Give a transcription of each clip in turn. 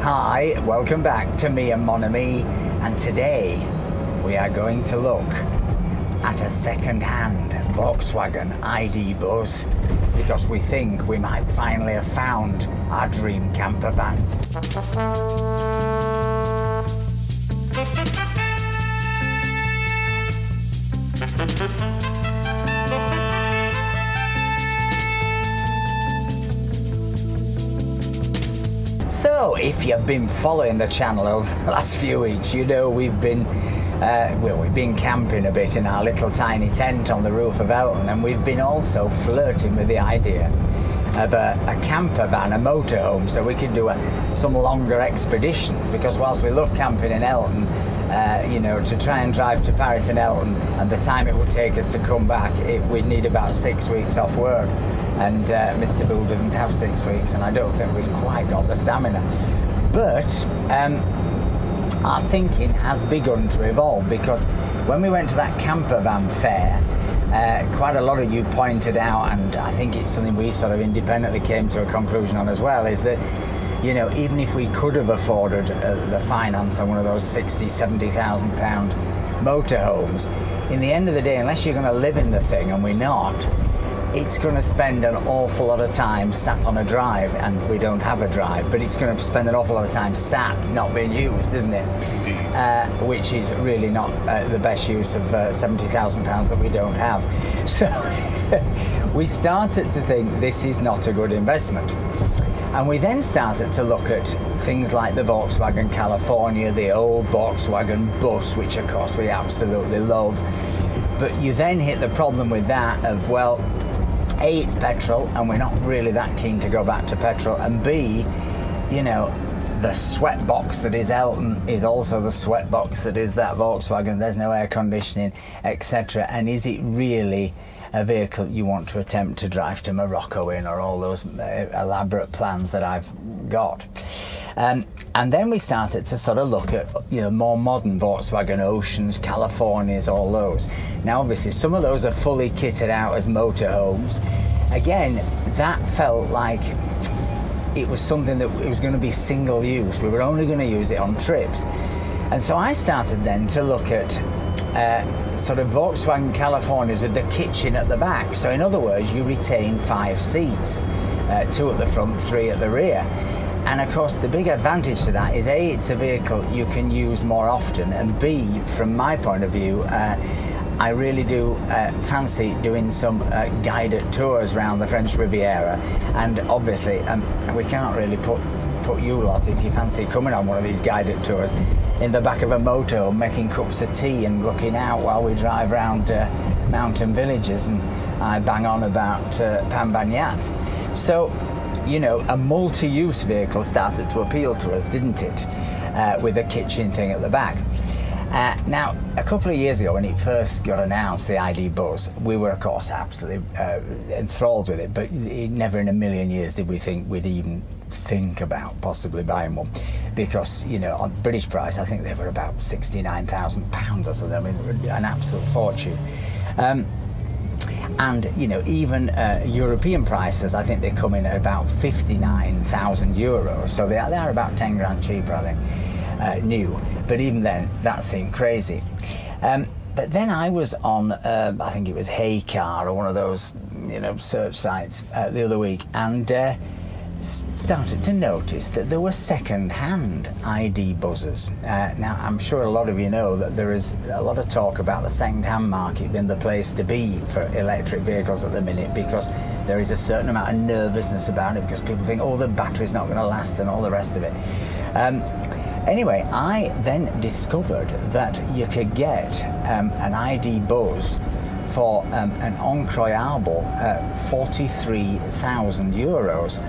Hi, welcome back to me and Mon Ami, and today we are going to look at a second-hand Volkswagen ID Buzz because we think we might finally have found our dream camper van. So, if you've been following the channel over the last few weeks, you know we've been camping a bit in our little tiny tent on the roof of Elton, and we've been also flirting with the idea of a camper van, a motorhome, so we could do some longer expeditions, because whilst we love camping in Elton, to try and drive to Paris and Elton, and the time it would take us to come back, we'd need about 6 weeks off work. And Mr. Boo doesn't have 6 weeks, and I don't think we've quite got the stamina. But our thinking has begun to evolve, because when we went to that camper van fair, quite a lot of you pointed out, and I think it's something we sort of independently came to a conclusion on as well, is that, you know, even if we could have afforded the finance on one of those 60, 70,000 pound motorhomes, in the end of the day, unless you're going to live in the thing, and we're not, it's going to spend an awful lot of time sat on a drive, and we don't have a drive, but it's going to spend an awful lot of time sat, not being used, isn't it? Which is really not the best use of £70,000 that we don't have. So we started to think this is not a good investment. And we then started to look at things like the Volkswagen California, the old Volkswagen Bus, which of course we absolutely love. But you then hit the problem with that of, well, A, it's petrol, and we're not really that keen to go back to petrol, and B, you know, the sweat box that is Elton is also the sweat box that is that Volkswagen. There's no air conditioning, etc. And is it really a vehicle you want to attempt to drive to Morocco in, or all those elaborate plans that I've got? And then we started to sort of look at, you know, more modern Volkswagen Oceans, Californias, all those. Now, obviously, some of those are fully kitted out as motorhomes. Again, that felt like it was something that it was going to be single use. We were only going to use it on trips. And so I started then to look at sort of Volkswagen Californias with the kitchen at the back. So in other words, you retain 5 seats, 2 at the front, 3 at the rear. And of course, the big advantage to that is A, it's a vehicle you can use more often, and B, from my point of view, I really do fancy doing some guided tours around the French Riviera. And obviously, we can't really put you lot, if you fancy coming on one of these guided tours, in the back of a motorhome making cups of tea and looking out while we drive around mountain villages and I bang on about Pambagnats. So, you know, a multi-use vehicle started to appeal to us, didn't it? With a kitchen thing at the back. Now, a couple of years ago, when it first got announced, the ID Buzz, we were, of course, absolutely enthralled with it, but never in a million years did we think we'd even think about possibly buying one, because, you know, on British price, I think they were about £69,000 or something. I mean, an absolute fortune. And, you know, even European prices, I think they come in at about 59,000 euros. So they are about 10 grand cheaper, I think, new. But even then, that seemed crazy. But then I was on, I think it was Hey Car or one of those, you know, search sites the other week, and started to notice that there were second-hand ID Buzzers. Now, I'm sure a lot of you know that there is a lot of talk about the second-hand market being the place to be for electric vehicles at the minute, because there is a certain amount of nervousness about it, because people think, oh, the battery's not going to last and all the rest of it. Anyway, I then discovered that you could get an ID Buzz for an incroyable 43,000 euros.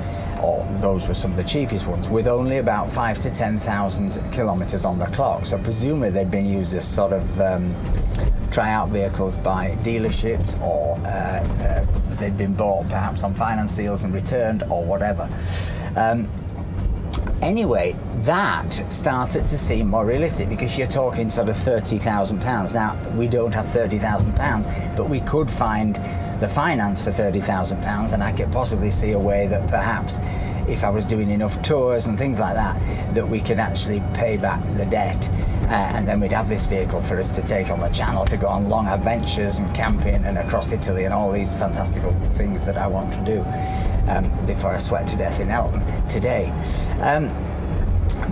Or those were some of the cheapest ones, with only about 5,000 to 10,000 kilometres on the clock. So presumably they'd been used as sort of try-out vehicles by dealerships, or they'd been bought perhaps on finance deals and returned, or whatever. Anyway, that started to seem more realistic, because you're talking sort of £30,000. Now, we don't have £30,000, but we could find the finance for £30,000, and I could possibly see a way that perhaps if I was doing enough tours and things like that, that we could actually pay back the debt, and then we'd have this vehicle for us to take on the channel to go on long adventures and camping and across Italy and all these fantastical things that I want to do before I sweat to death in Elton today.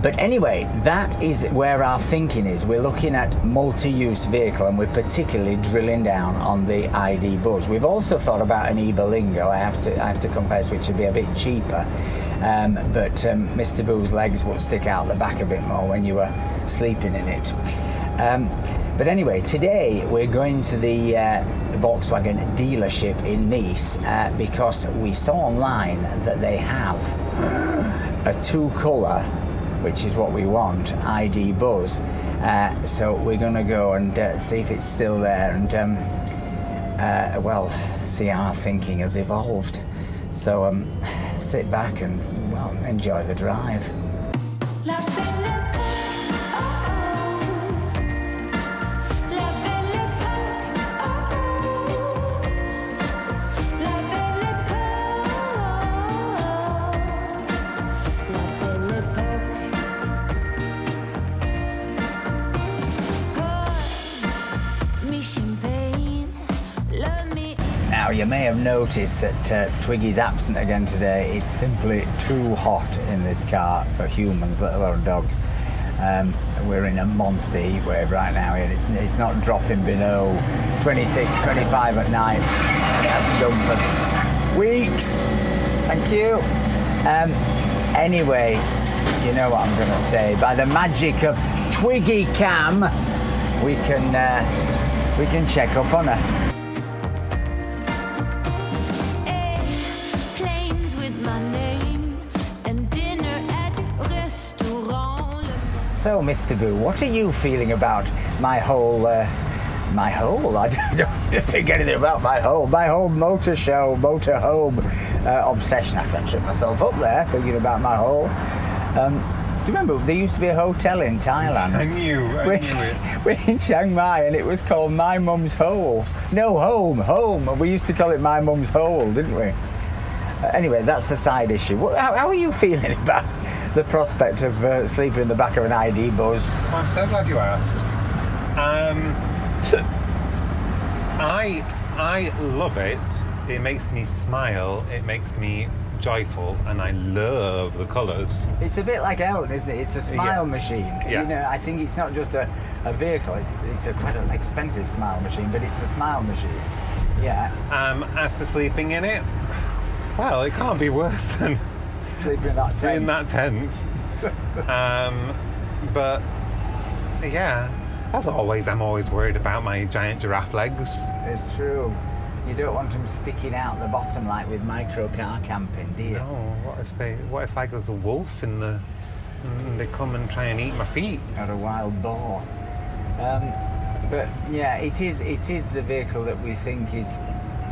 But anyway, that is where our thinking is. We're looking at multi-use vehicle, and we're particularly drilling down on the ID Buzz. We've also thought about an Iberlingo. I have to confess, which would be a bit cheaper, but Mr. Boo's legs would stick out the back a bit more when you were sleeping in it. But anyway, today we're going to the Volkswagen dealership in Nice because we saw online that they have a two-colour, which is what we want, ID Buzz. So we're going to go and see if it's still there and, well, see how our thinking has evolved. So sit back and, well, enjoy the drive. Now, you may have noticed that Twiggy's absent again today. It's simply too hot in this car for humans, let alone dogs. We're in a monster heat wave right now, and it's not dropping below 26, 25 at night. And it hasn't done for weeks. Thank you. Anyway, you know what I'm going to say. By the magic of Twiggy Cam, we can check up on her. So, Mr. Boo, what are you feeling about my whole, I don't think anything about my whole motorhome obsession. I can trip myself up there thinking about my whole. Do you remember, there used to be a hotel in Thailand? I knew it. We're in Chiang Mai, and it was called My Mum's Hole. No, home. We used to call it My Mum's Hole, didn't we? Anyway, that's a side issue. How are you feeling about the prospect of sleeping in the back of an ID Buzz? Well, I'm so glad you asked. I love it. It makes me smile. It makes me joyful, and I love the colours. It's a bit like Elton, isn't it? It's a smile machine. Yeah. You know, I think it's not just a vehicle. It's quite an expensive smile machine, but it's a smile machine. Yeah. As for sleeping in it, well, it can't be worse than sleep in that tent. In that tent. But yeah, as always, I'm always worried about my giant giraffe legs. It's true. You don't want them sticking out the bottom like with micro car camping, do you? No. What if like there's a wolf in the and they come and try and eat my feet? Or a wild boar. But yeah, it is the vehicle that we think is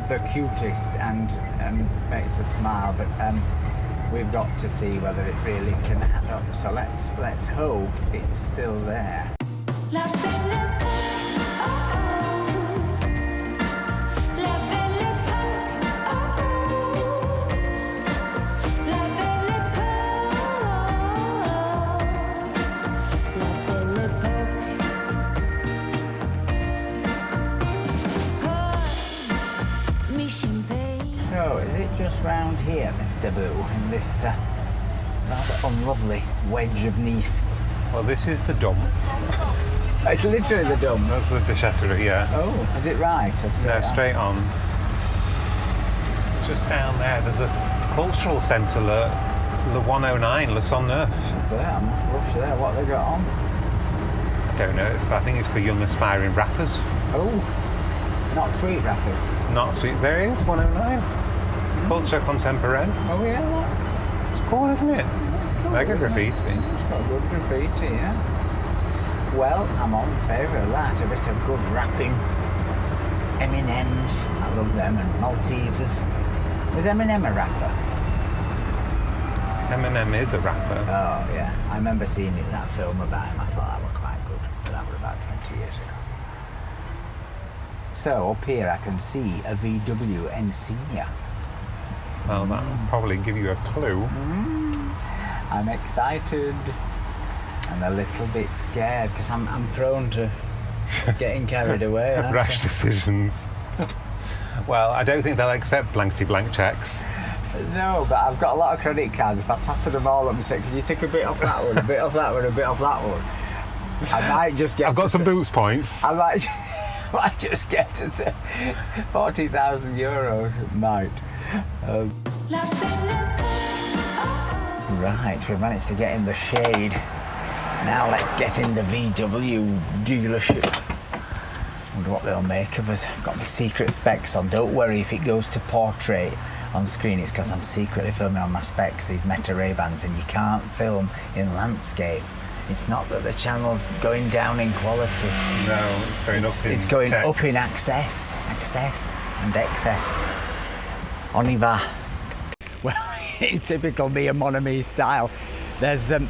the cutest and makes us smile. But we've got to see whether it really can add up. So let's hope it's still there. So, is it just round here, Mr. Boo, in this rather unlovely wedge of Nice? Well, this is the dump. It's literally the dump. That's the déchetterie, yeah. Oh, is it right? No, straight on. Just down there, there's a cultural centre, Le 109, Le Son Neuf. Yeah, I'm rough there. What have they got on? I don't know. I think it's for young aspiring rappers. Oh, not sweet rappers. Not sweet. There it is, 109. Culture contemporaine. Oh yeah, what? It's cool, isn't it? It's cool, Mega isn't graffiti. It? It's got good graffiti, yeah. Well, I'm all in favour of that. A bit of good rapping. Eminems, I love them, and Maltesers. Was Eminem a rapper? Eminem is a rapper. Oh yeah, I remember seeing that film about him. I thought that was quite good, but that was about 20 years ago. So up here I can see a VW Insignia. Well, that'll probably give you a clue. I'm excited and a little bit scared because I'm prone to getting carried away. Rash decisions. Well, I don't think they'll accept blankety-blank checks. No, but I've got a lot of credit cards. If I tatted them all up and said, can you take a bit off that one, a bit off that one, a bit off that one, I might just get... I've got some boots points. I might just get to the 40,000 euros. Might. Right, we've managed to get in the shade. Now let's get in the VW dealership. Wonder what they'll make of us. I've got my secret specs on. Don't worry if it goes to portrait on screen, it's because I'm secretly filming on my specs, these Meta Raybans, and you can't film in landscape. It's not that the channel's going down in quality. No, it's going up in It's going tech. up in access and excess. On y va. Well, in typical me and mon ami style, there's a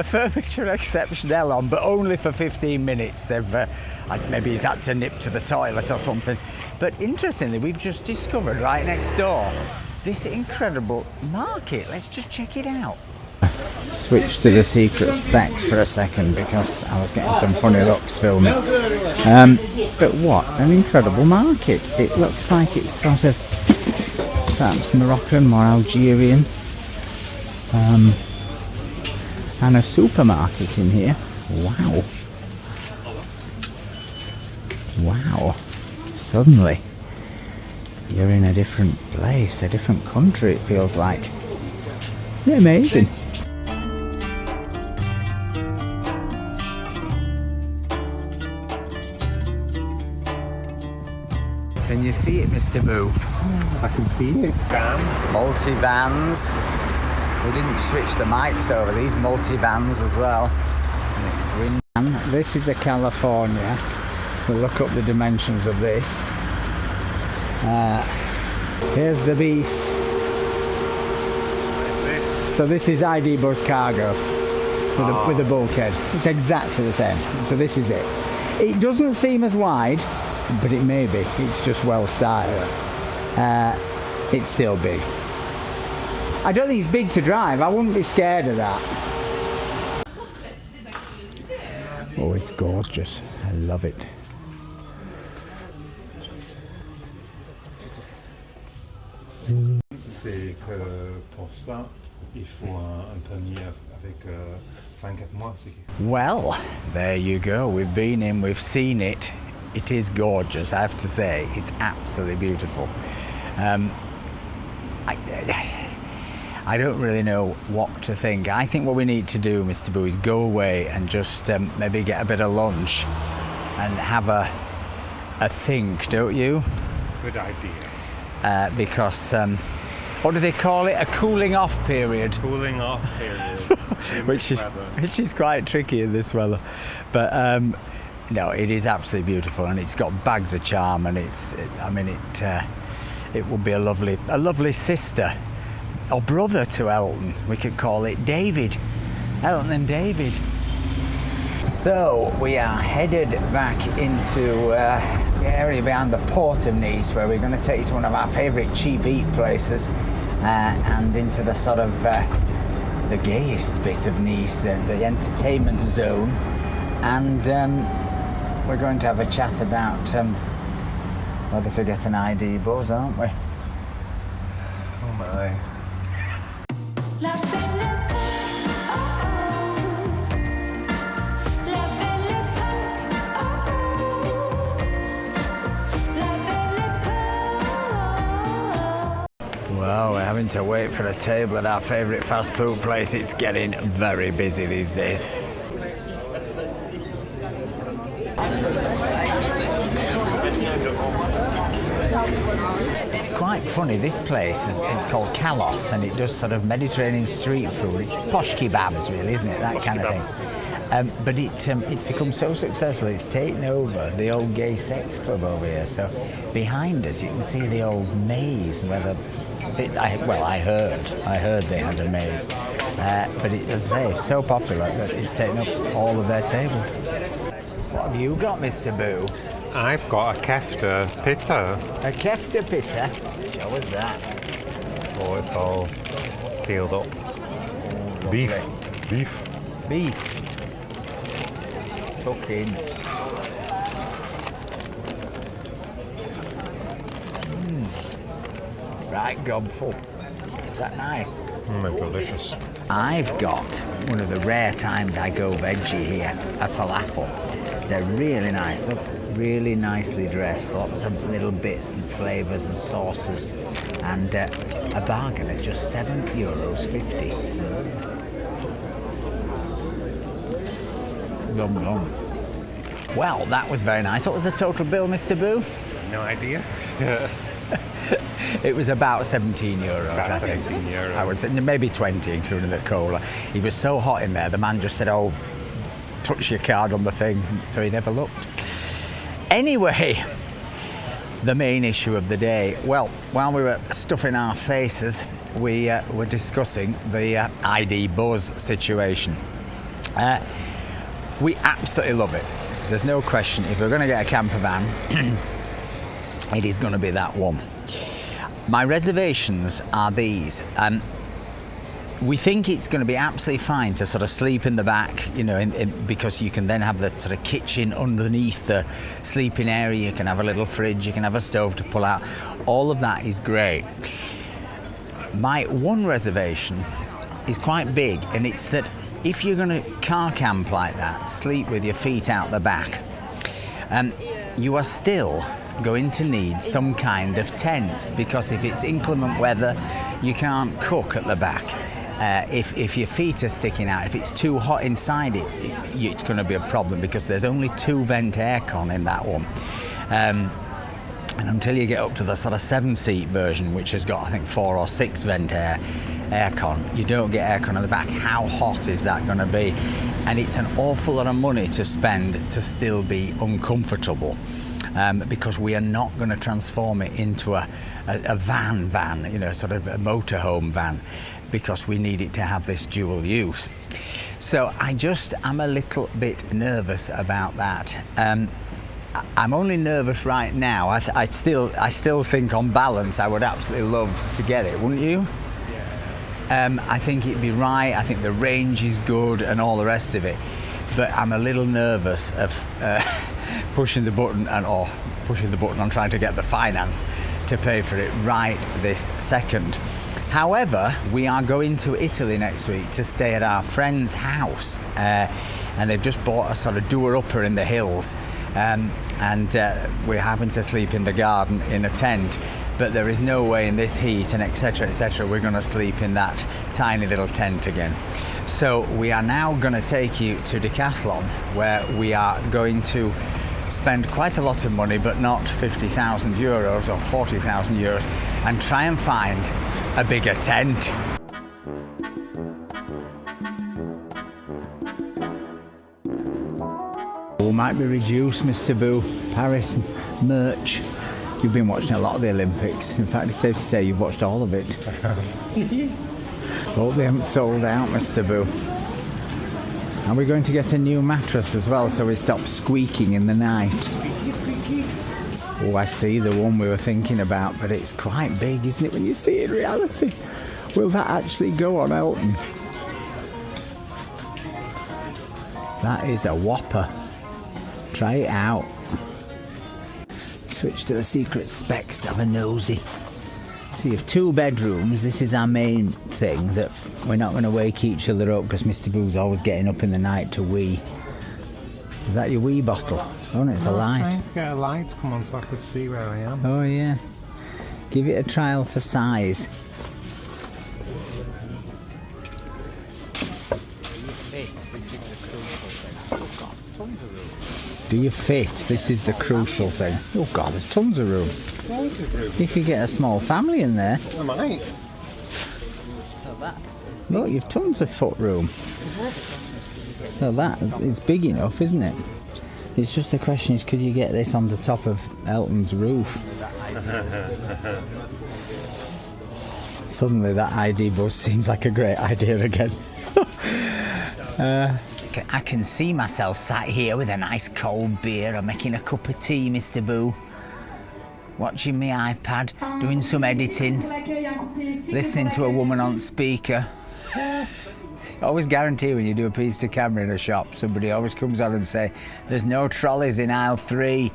furniture exceptionnel on, but only for 15 minutes. They've maybe he's had to nip to the toilet or something. But interestingly, we've just discovered right next door this incredible market. Let's just check it out. Switch to the secret specs for a second because I was getting some funny looks filming. But what an incredible market. It looks like it's sort of perhaps Moroccan or Algerian. And a supermarket in here. Wow. Wow. Suddenly you're in a different place, a different country, it feels like. Isn't it amazing? Can you see it, Mr. Boo? I can see it. Damn. Multi-vans. We didn't switch the mics over, these multi-vans as well. And it's wind. This is a California. We'll look up the dimensions of this. Here's the beast. So this is ID Bus Cargo with a bulkhead. It's exactly the same. So this is it. It doesn't seem as wide, but it may be. It's just well styled. It's still big. I don't think it's big to drive. I wouldn't be scared of that. Oh, it's gorgeous. I love it. C'est que pour ça, il faut un permis avec 24 mois. Well, there you go. We've been in, we've seen it. It is gorgeous, I have to say. It's absolutely beautiful. I don't really know what to think. I think what we need to do, Mr. Boo, is go away and just maybe get a bit of lunch and have a think, don't you? Good idea. Because what do they call it? A cooling off period. Cooling off period. which is quite tricky in this weather. But no, it is absolutely beautiful, and it's got bags of charm, and it will be a lovely sister or brother to Elton. We could call it David. Elton and David. So we are headed back into the area behind the port of Nice, where we're going to take you to one of our favourite cheap eat places, and into the sort of the gayest bit of Nice, the entertainment zone, and we're going to have a chat about whether to get an ID buzz, aren't we? Oh my. Well, we're having to wait for a table at our favourite fast food place. It's getting very busy these days. It's quite funny, this place it's called Kalos, and it does sort of Mediterranean street food. It's posh kebabs really, isn't it? That kind of thing. But it's become so successful, it's taken over the old gay sex club over here. So behind us you can see the old maze where I heard they had a maze. But it, as I say, so popular that it's taken up all of their tables. What have you got, Mr. Boo? I've got a kefta pita. A kefta pita? Show us that. Oh, it's all sealed up. Beef. Beef. Beef. Tuck in. Right, gobful. Is that nice? Delicious. I've got one of the rare times I go veggie here, a falafel. They're really nice, look, really nicely dressed, lots of little bits and flavours and sauces, and a bargain at just €7.50. Yum yum. Well, that was very nice. What was the total bill, Mr. Boo? No idea. It was about €17, About I think. €17. I would say maybe 20, including the cola. He was so hot in there, the man just said, oh, touch your card on the thing, so he never looked. Anyway, the main issue of the day. Well, while we were stuffing our faces, we were discussing the ID buzz situation. We absolutely love it. There's no question. If we're going to get a camper van, it is going to be that one. My reservations are these. We think it's going to be absolutely fine to sort of sleep in the back, you know, because you can then have the sort of kitchen underneath the sleeping area. You can have a little fridge, you can have a stove to pull out. All of that is great. My one reservation is quite big, and it's that if you're going to car camp like that, sleep with your feet out the back, you are still going to need some kind of tent, because if it's inclement weather, you can't cook at the back. If your feet are sticking out, if it's too hot inside it's going to be a problem, because there's only 2 vent aircon in that one. And until you get up to the sort of 7-seat version, which has got, I think, 4 or 6 vent aircon, you don't get aircon in the back. How hot is that going to be? And it's an awful lot of money to spend to still be uncomfortable. Because we are not going to transform it into a van, you know, sort of a motorhome van, because we need it to have this dual use. So I'm a little bit nervous about that. I'm only nervous right now. I still think on balance I would absolutely love to get it, wouldn't you? Yeah. I think it'd be right. I think the range is good and all the rest of it. But I'm a little nervous of pushing the button on trying to get the finance to pay for it right this second. However, we are going to Italy next week to stay at our friend's house, and they've just bought a sort of doer-upper in the hills, and we're having to sleep in the garden in a tent. But there is no way in this heat and etc., we're going to sleep in that tiny little tent again. So we are now going to take you to Decathlon, where we are going to spend quite a lot of money, but not €50,000 or €40,000, and try and find a bigger tent. We might be reduced, Mr. Boo. Paris merch. You've been watching a lot of the Olympics. In fact, it's safe to say you've watched all of it. Hope they haven't sold out, Mr. Boo. And we're going to get a new mattress as well, so we stop squeaking in the night. Squeaky, squeaky. Oh, I see the one we were thinking about, but it's quite big, isn't it, when you see it in reality? Will that actually go on Elton? That is a whopper. Try it out. Switch to the secret specs to have a nosy. So you have 2 bedrooms. This is our main thing, that we're not going to wake each other up, because Mr. Boo's always getting up in the night to wee. Is that your wee bottle? Oh, no, it's a light. I was trying to get a light to come on so I could see where I am. Oh, yeah. Give it a trial for size. Do you fit? This is the crucial thing. Oh God, there's tons of room. You could get a small family in there. I might. Look, you've tons of foot room. So that is big enough, isn't it? It's just the question is, could you get this on the top of Elton's roof? Suddenly that ID bus seems like a great idea again. I can see myself sat here with a nice cold beer and making a cup of tea, Mr. Boo. watching my iPad, doing some editing, listening to a woman on speaker. Always guarantee when you do a piece to camera in a shop, somebody always comes on and say, there's no trolleys in aisle 3.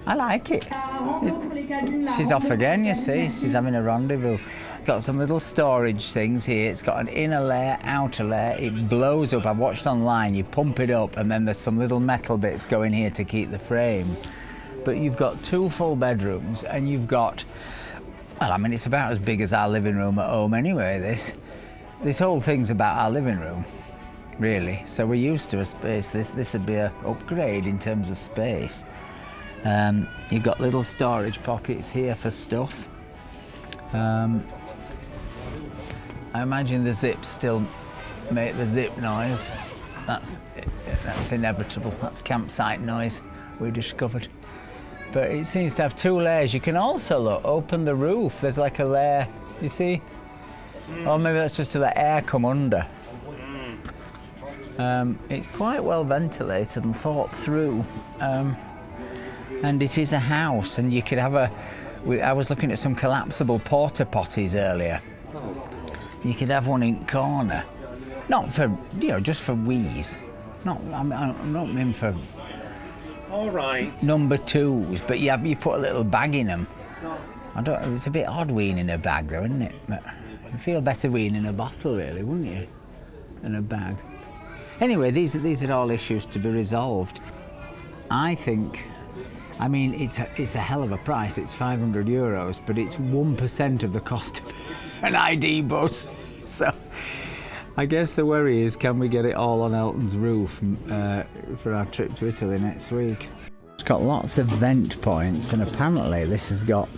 I like it. She's off again, you see. She's having a rendezvous. Got some little storage things here. It's got an inner layer, outer layer. It blows up. I've watched online. You pump it up and then there's some little metal bits going here to keep the frame. But you've got 2 full bedrooms and you've got, well, I mean, it's about as big as our living room at home anyway, this whole thing's about our living room, really. So we're used to a space. This would be an upgrade in terms of space. You've got little storage pockets here for stuff. I imagine the zips still make the zip noise. That's inevitable. That's campsite noise we discovered. But it seems to have 2 layers. You can also open the roof. There's like a layer, you see? Or maybe that's just to let air come under. It's quite well ventilated and thought through. And it is a house, and you could have I was looking at some collapsible porta potties earlier. You could have one in corner, not for, just for wheeze. I'm not mean for. All right. Number 2s, but you put a little bag in them. It's a bit odd weaning a bag though, isn't it? But you feel better weaning a bottle, really, wouldn't you, than a bag? Anyway, these are all issues to be resolved. I think. I mean, it's a hell of a price. It's €500, but it's 1% of the cost of an ID bus. So I guess the worry is, can we get it all on Elton's roof for our trip to Italy next week? It's got lots of vent points, and apparently this has got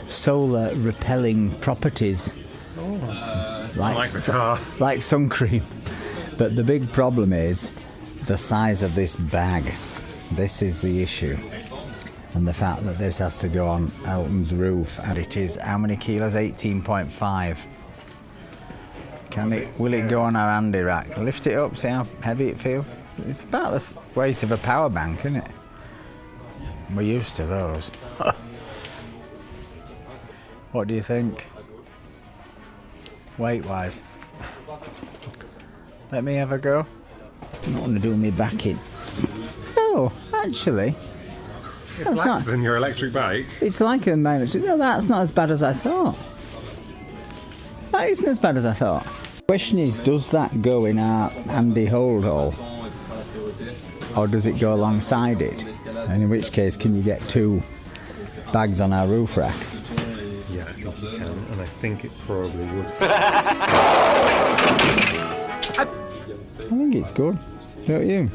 solar repelling properties. Like the car. Like sun cream. But the big problem is the size of this bag. This is the issue. And the fact that this has to go on Elton's roof, and it is how many kilos? 18.5. Will it go on our handy rack? Lift it up, see how heavy it feels? It's about the weight of a power bank, isn't it? We're used to those. What do you think? Weight-wise? Let me have a go. I'm not going to do me back in. Oh, actually. It's lighter than your electric bike. It's like a electric. No, that's not as bad as I thought. That isn't as bad as I thought. The question is, does that go in our handy hold hole? Or does it go alongside it? And in which case, can you get 2 bags on our roof rack? Yeah, I think you can, and I think it probably would. I think it's good, don't you?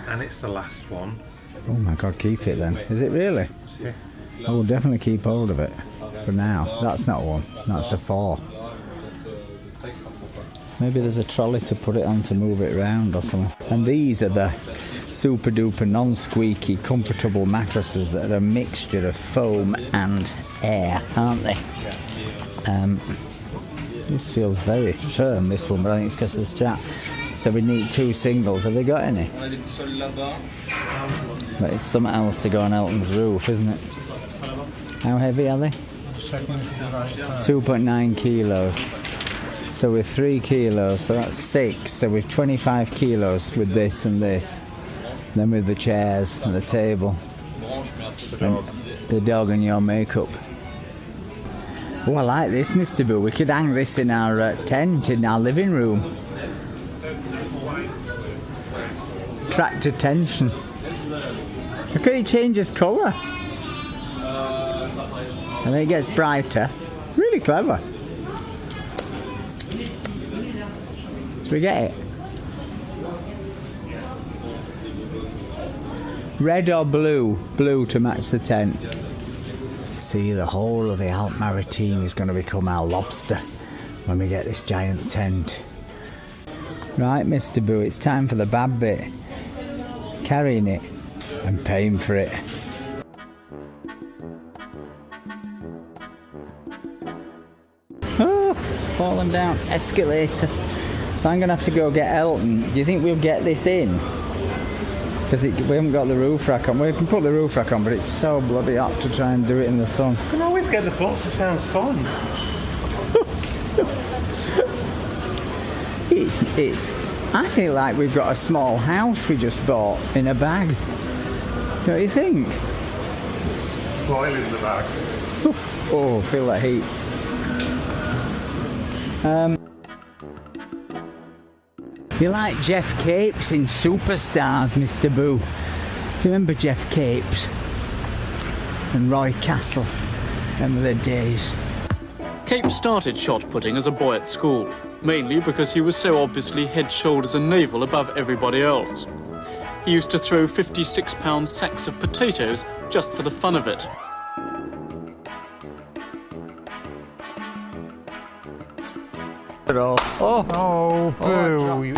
And it's the last one. Oh my God, keep it then. Is it really? Yeah. I will definitely keep hold of it for now. That's not 1, that's a 4. Maybe there's a trolley to put it on to move it around or something. And these are the super duper non-squeaky comfortable mattresses that are a mixture of foam and air, aren't they? This feels very firm, this one, but I think it's because of the strap. So we need 2 singles. Have they got any? But it's something else to go on Elton's roof, isn't it? How heavy are they? 2.9 kilos. So we're 3 kilos, so that's 6. So we've 25 kilos with this and this. Then with the chairs and the table. And the dog and your makeup. Oh, I like this, Mr. Boo. We could hang this in our tent in our living room. Attract attention. Look at it changes colour. And then it gets brighter. Really clever. Do we get it? Red or blue? Blue to match the tent. See, the whole of the Alp Maritime is going to become our lobster when we get this giant tent. Right, Mr. Boo, it's time for the bad bit. Carrying it and paying for it. Oh, it's fallen down. Escalator. So I'm going to have to go get Elton. Do you think we'll get this in? Because we haven't got the roof rack on. We can put the roof rack on, but it's so bloody hot to try and do it in the sun. You can always get the bus, it sounds fun. I feel like we've got a small house we just bought in a bag. Don't you think? Well, I live in the bag. Oh, feel that heat. You like Jeff Capes in Superstars, Mr. Boo? Do you remember Jeff Capes? And Roy Castle? Remember the days? Cape started shot putting as a boy at school, mainly because he was so obviously head, shoulders and navel above everybody else. He used to throw 56-pound sacks of potatoes just for the fun of it. Oh, boo.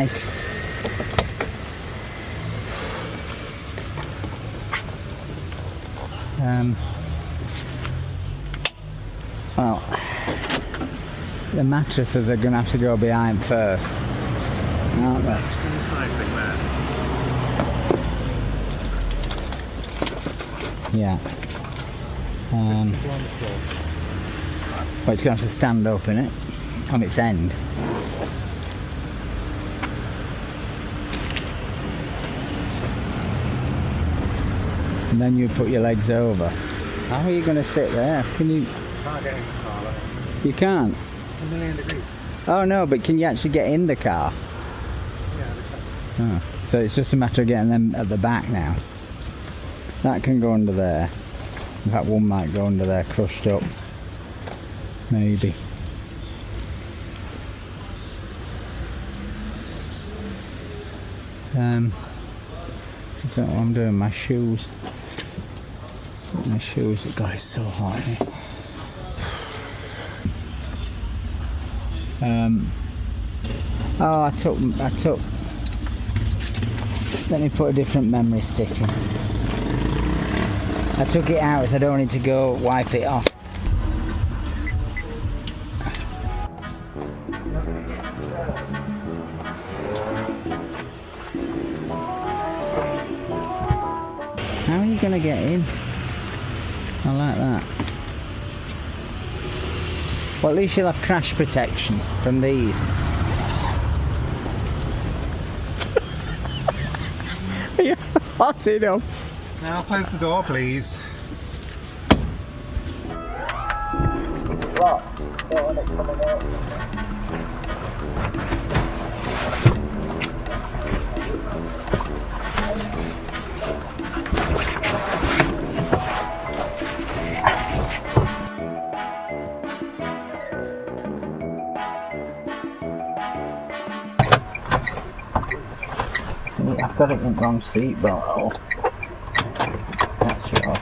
Well, the mattresses are going to have to go behind first, aren't they? Just in the side thing there. Yeah. Well, it's going to have to stand up in it, on its end. And then you put your legs over. How are you going to sit there? Can you? Can't get in the car, look. You can't. It's a million degrees. Oh no, but can you actually get in the car? Yeah, they can. Oh, so it's just a matter of getting them at the back now. That can go under there. In fact, one might go under there, crushed up. Maybe. Is that what I'm doing? My shoes. My shoes. God, it's so hot here. Oh, I took. Let me put a different memory stick in. I took it out as I don't need to go wipe it off. How are you going to get in? I like that. Well, at least you'll have crash protection from these. Are you hot enough? Now close the door, please. What? Don't want it coming out. I've got it in the wrong seatbelt. Oh. That's right.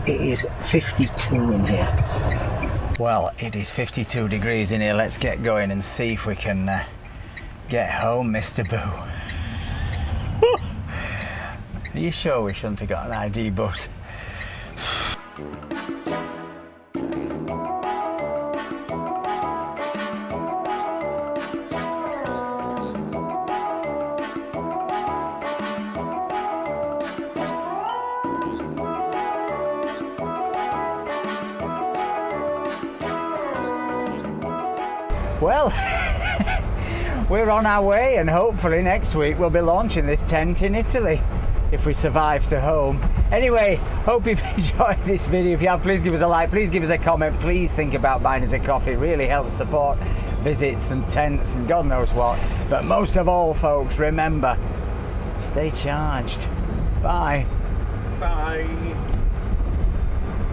It is 52 in here. Well, it is 52 degrees in here. Let's get going and see if we can get home, Mr. Boo. Are you sure we shouldn't have got an ID bus? Well, we're on our way, and hopefully next week we'll be launching this tent in Italy if we survive to home. Anyway, hope you've enjoyed this video. If you have, please give us a like, please give us a comment, please think about buying us a coffee. It really helps support visits and tents and God knows what. But most of all, folks, remember, stay charged. Bye. Bye.